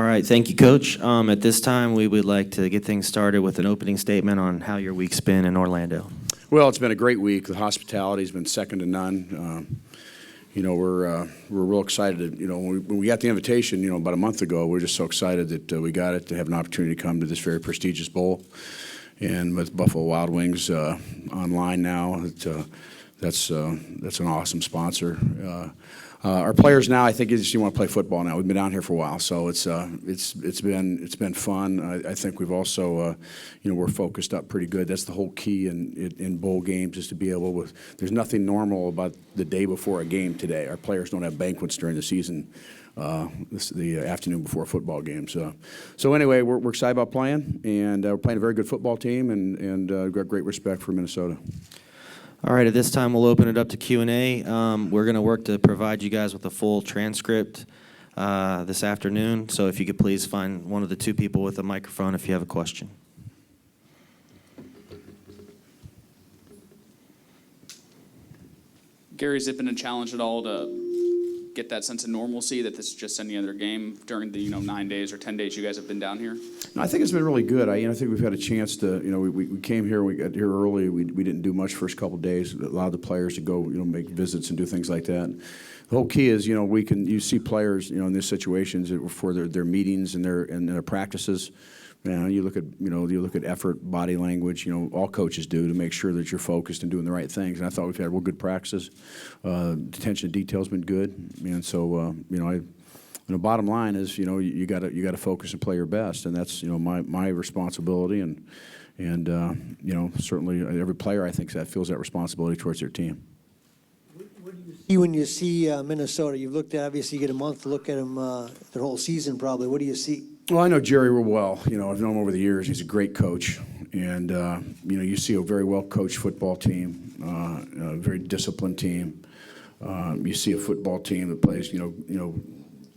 All right, thank you, Coach. At this time, we would like to get things started with an opening statement on how your week's been in Orlando. Well, it's been a great week. The hospitality has been second to none. We're real excited. When we got the invitation, about a month ago, we were just so excited that we got it to have an opportunity to come to this very prestigious bowl. And with Buffalo Wild Wings online now, that's an awesome sponsor. Our players now, I think, you want to play football now. We've been down here for a while, so it's been fun. I think we've also, we're focused up pretty good. That's the whole key in bowl games is to be able to. There's nothing normal about the day before a game today. Our players don't have banquets during the season. The afternoon before a football game. So anyway, we're excited about playing, and we're playing a very good football team, and got great respect for Minnesota. All right, at this time, we'll open it up to Q&A. We're going to work to provide you guys with a full transcript this afternoon, so if you could please find one of the two people with a microphone if you have a question. Gary, has it been a challenge at all to get that sense of normalcy that this is just any other game during the 9 days or 10 days you guys have been down here? No, I think it's been really good. I think we've had a chance to, we came here, we got here early. We didn't do much first couple of days. Allowed the players to go, make visits and do things like that. The whole key is, you see players, in these situations for their meetings and their practices. You look at effort, body language. All coaches do to make sure that you're focused and doing the right things. And I thought we've had real good practices. Attention to detail's been good, and so bottom line is you got to focus and play your best, and that's my responsibility, and certainly every player I think feels that responsibility towards their team. What do you see when you see Minnesota? You've looked at, obviously you get a month to look at them their whole season probably. What do you see? Well, I know Jerry real well. I've known him over the years. He's a great coach, and you see a very well coached football team, a very disciplined team. You see a football team that plays,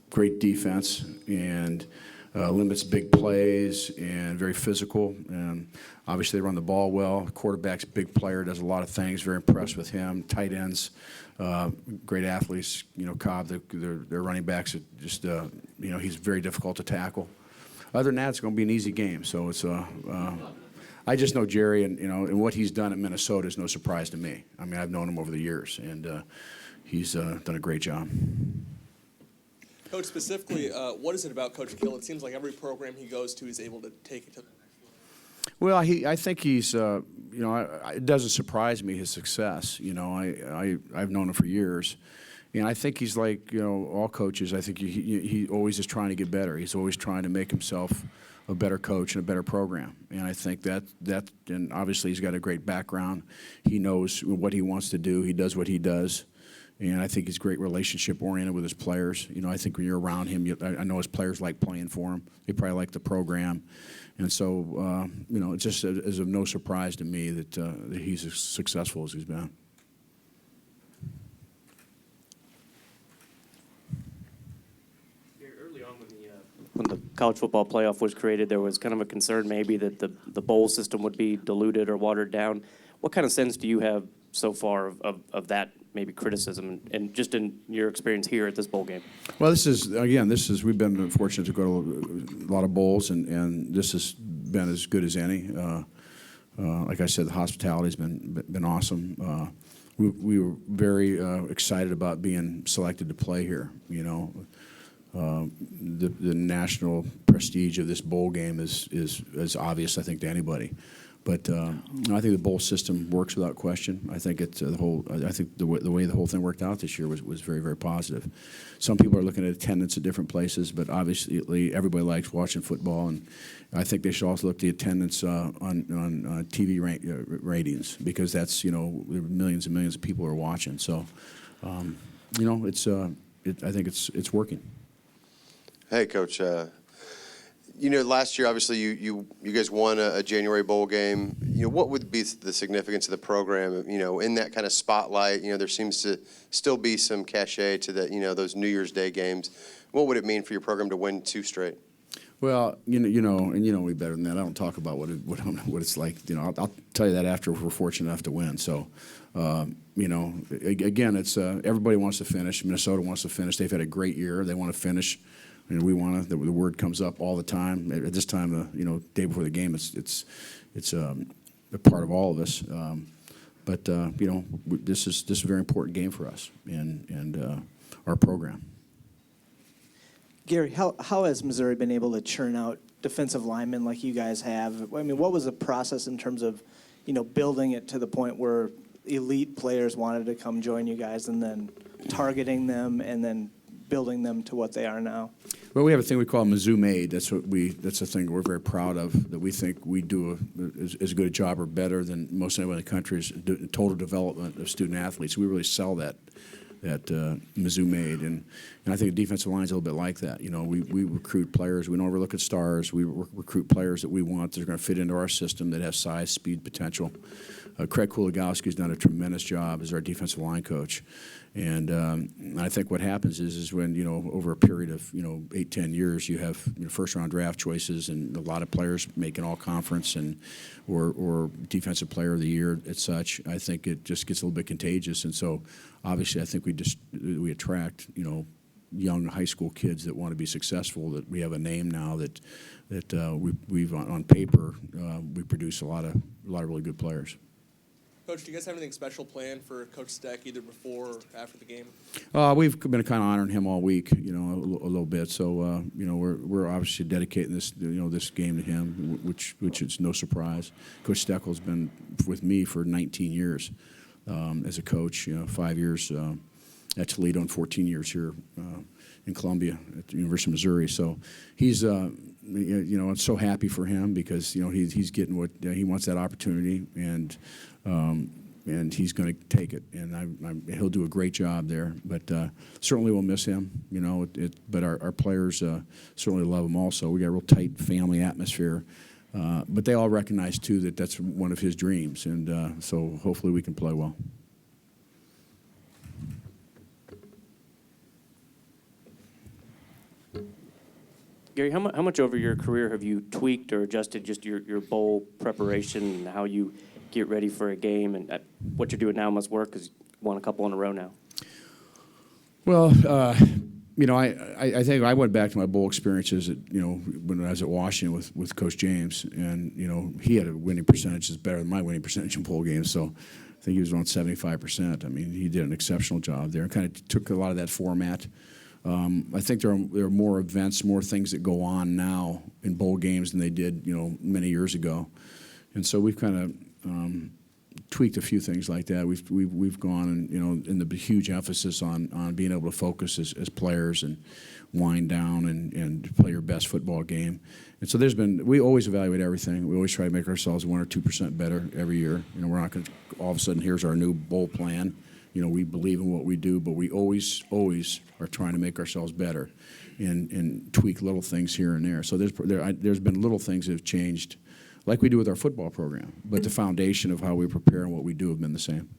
great defense and limits big plays and very physical. And obviously, they run the ball well. Quarterback's a big player, does a lot of things. Very impressed with him. Tight ends, great athletes. Cobb, their running backs, are just he's very difficult to tackle. Other than that, it's going to be an easy game. So it's I just know Jerry, and what he's done at Minnesota is no surprise to me. I mean, I've known him over the years, and he's done a great job. Coach, specifically, what is it about Coach Kill? It seems like every program he goes to, he's able to take it to the next level. Well, I think he's, it doesn't surprise me, his success. I've known him for years. And I think he's like, all coaches. I think he always is trying to get better. He's always trying to make himself a better coach and a better program. And I think that and obviously he's got a great background. He knows what he wants to do. He does what he does. And I think he's great relationship-oriented with his players. I think when you're around him, I know his players like playing for him. They probably like the program. And so, it just is of no surprise to me that he's as successful as he's been. Early on when the college football playoff was created, there was kind of a concern maybe that the bowl system would be diluted or watered down. What kind of sense do you have so far of that maybe criticism and just in your experience here at this bowl game? Well, we've been fortunate to go to a lot of bowls, and this has been as good as any. Like I said, the hospitality's been awesome. We were very excited about being selected to play here. The national prestige of this bowl game is obvious, I think, to anybody. But I think the bowl system works without question. I think it's I think the way the whole thing worked out this year was very, very positive. Some people are looking at attendance at different places, but obviously everybody likes watching football, and I think they should also look at the attendance on TV ratings, because that's millions and millions of people are watching. So I think it's working. Hey, Coach. Last year, obviously, you guys won a January bowl game. What would be the significance of the program? In that kind of spotlight, there seems to still be some cachet to that. Those New Year's Day games. What would it mean for your program to win 2 straight? Well, and you know me better than that. I don't talk about what it's like. I'll tell you that after we're fortunate enough to win. So, again, it's everybody wants to finish. Minnesota wants to finish. They've had a great year. They want to finish And we want to. The word comes up all the time. At this time, day before the game, it's a part of all of us. But this is a very important game for us and our program. Gary, how has Missouri been able to churn out defensive linemen like you guys have? I mean, what was the process in terms of, building it to the point where elite players wanted to come join you guys, and then targeting them and then building them to what they are now? Well, we have a thing we call Mizzou made. That's a thing we're very proud of, that we think we do as good a job or better than most anybody in the country is total development of student athletes. We really sell that Mizzou made, and I think the defensive line is a little bit like that. We recruit players. We don't overlook at stars. We recruit players that we want that are going to fit into our system, that have size, speed, potential. Craig Kuligowski's done a tremendous job as our defensive line coach, and I think what happens is when over a period of 8-10 years, you have first-round draft choices and a lot of players making all conference and or defensive player of the year as such. I think it just gets a little bit contagious, and so obviously I think we attract young high school kids that want to be successful. That we have a name now that we've on paper we produce a lot of really good players. Coach, do you guys have anything special planned for Coach Steck, either before or after the game? We've been kind of honoring him all week, a little bit. So, we're obviously dedicating this game to him, which is no surprise. Coach Steckel's been with me for 19 years as a coach. 5 years at Toledo and 14 years here in Columbia at the University of Missouri. So he's, I'm so happy for him because he's getting what he wants, that opportunity, and he's going to take it, and he'll do a great job there. But certainly we'll miss him, but our players certainly love him also. We got a real tight family atmosphere, but they all recognize too that that's one of his dreams, and so hopefully we can play well. Gary, how much over your career have you tweaked or adjusted just your bowl preparation and how you get ready for a game? And what you're doing now must work because you won a couple in a row now. Well, I think I went back to my bowl experiences when I was at Washington with Coach James, and he had a winning percentage that's better than my winning percentage in bowl games. So I think he was around 75%. I mean, he did an exceptional job there and kind of took a lot of that format. I think there are more events, more things that go on now in bowl games than they did, many years ago, and so we've kind of tweaked a few things like that. We've gone and in the huge emphasis on being able to focus as players and wind down and play your best football game. And so we always evaluate everything. We always try to make ourselves 1 or 2% better every year. We're not going to all of a sudden here's our new bowl plan. We believe in what we do, but we always are trying to make ourselves better and tweak little things here and there. So there's been little things that have changed, like we do with our football program, but the foundation of how we prepare and what we do have been the same.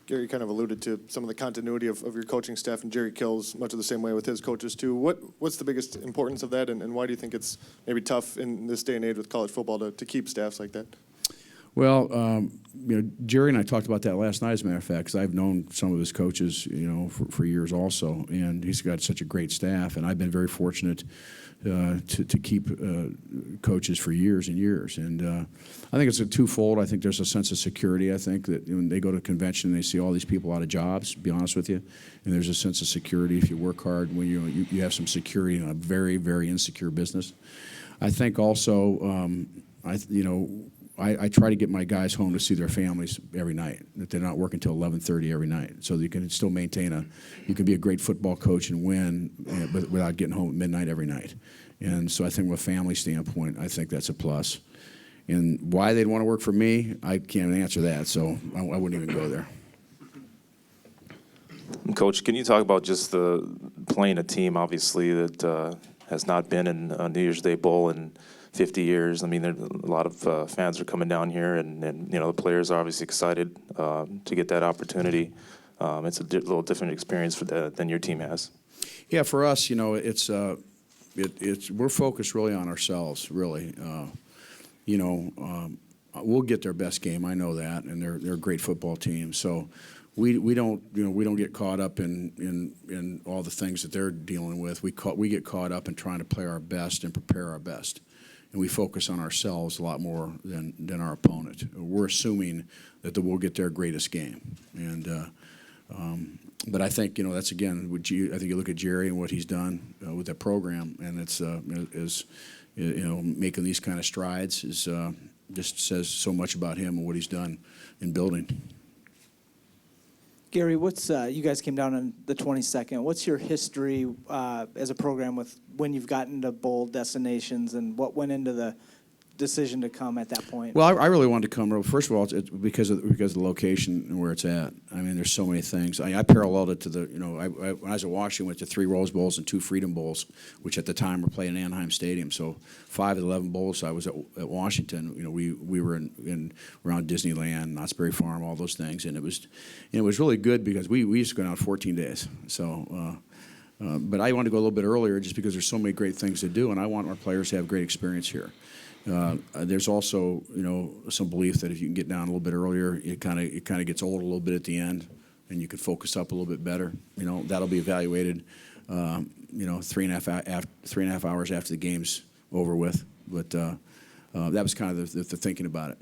Gary, you kind of alluded to some of the continuity of your coaching staff, and Jerry Kill's much of the same way with his coaches too. What's the biggest importance of that, and why do you think it's maybe tough in this day and age with college football to keep staffs like that? Well, Jerry and I talked about that last night, as a matter of fact, because I've known some of his coaches, for years also, and he's got such a great staff, and I've been very fortunate to keep coaches for years and years. And I think it's a twofold. I think there's a sense of security. I think that when they go to a convention, they see all these people out of jobs, to be honest with you, and there's a sense of security if you work hard, when you have some security in a very, very insecure business. I think also, I try to get my guys home to see their families every night, that they're not working until 11:30 every night, so that you can still maintain you can be a great football coach and win, but without getting home at midnight every night. And so I think from a family standpoint, I think that's a plus. And why they'd want to work for me, I can't answer that, so I wouldn't even go there. Coach, can you talk about just playing a team, obviously, that has not been in a New Year's Day Bowl in 50 years. I mean, a lot of fans are coming down here, and the players are obviously excited to get that opportunity. It's a little different experience than your team has. Yeah, for us, it's we're focused really on ourselves, really. We'll get their best game, I know that, and they're a great football team. So we don't get caught up in all the things that they're dealing with. We get caught up in trying to play our best and prepare our best, and we focus on ourselves a lot more than our opponent. We're assuming that we'll get their greatest game, and but I think that's again. I think you look at Jerry and what he's done with that program, and it's making these kind of strides is just says so much about him and what he's done in building. Gary, what's you guys came down on the 22nd. What's your history as a program with when you've gotten to bowl destinations, and what went into the decision to come at that point? Well, I really wanted to come. First of all, it's because of the location and where it's at. I mean, there's so many things. I paralleled it to the when I was at Washington, went to 3 Rose Bowls and 2 Freedom Bowls, which at the time were playing in Anaheim Stadium. So 5 of the 11 bowls I was at Washington. We were in around Disneyland, Knott's Berry Farm, all those things, and it was really good because we used to go down 14 days. So. But I wanted to go a little bit earlier just because there's so many great things to do, and I want our players to have great experience here. There's also, some belief that if you can get down a little bit earlier, it kind of gets old a little bit at the end, and you can focus up a little bit better. That'll be evaluated, 3.5 hours after the game's over with. But that was kind of the thinking about it.